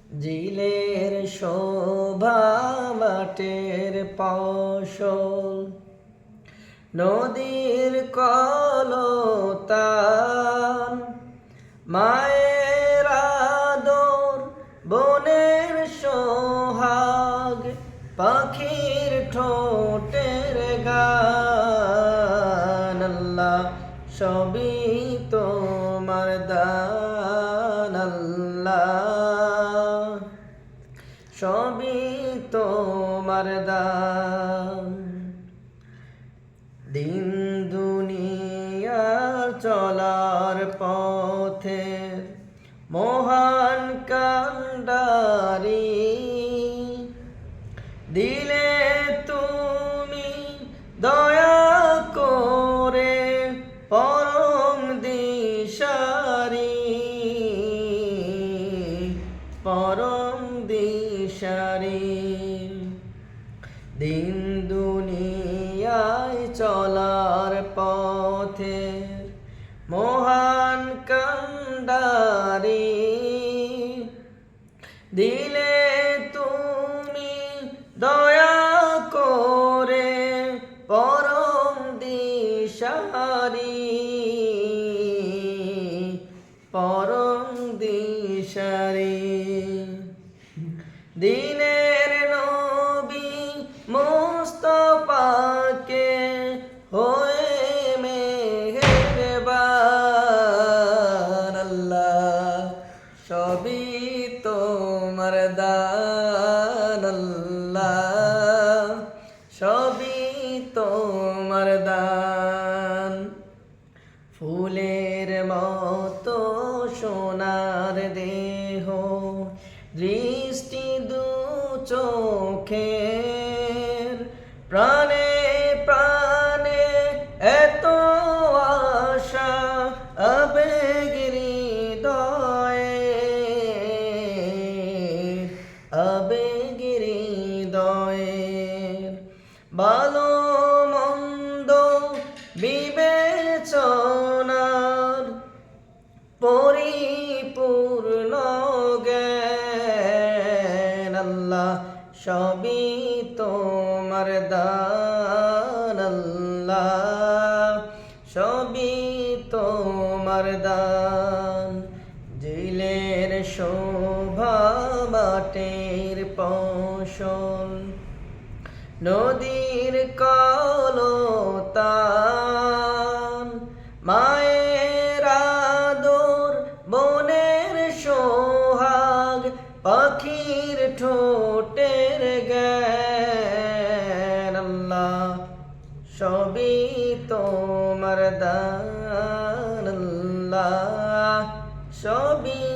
জিলের শোভা মাটের ফসল, নদীর কলতান, মায়ের আদর, বনের সোহাগ, পাখির ঠোঁটের গান। আল্লাহ সবই তোমার দান, আল্লাহ সবই তোমার দান। দিন দুনিয়া চলার পথে মহান কান্ডারি, দিলে তুমি দয়া করে পরম দিশারি, পরম দিশারি। দিন দুনিয়ায় চলার পথে মহান কান্ডারি, দিলে তুমি দয়া করে পরম দিশারি, পরম দিশারি। দিনের নবী মুস্তাফাকে হয়ে মেহেরবান, আল্লাহ সবই তোমার দান, আল্লাহ সবই তোমার দান। ফুলের মতো সোনার দেহ, দৃষ্টি দু চোখের, প্রাণে প্রাণে এত আশা আবেগ হৃদয়ে, আবেগ হৃদয়ে। ভালো মন্দ বিবেচনার পরিপূর্ণ জ্ঞান, আল্লাহ সবই তোমার দান, আল্লাহ সবই তোমার দান। জিলের শোভা মাটের ফসল, নদীর কলতান, মায়ের আদর, বনের সোহাগ, পাখির ঠোঁটের জ্ঞান। আল্লাহ সবই তোমার দান, আল্লাহ সবই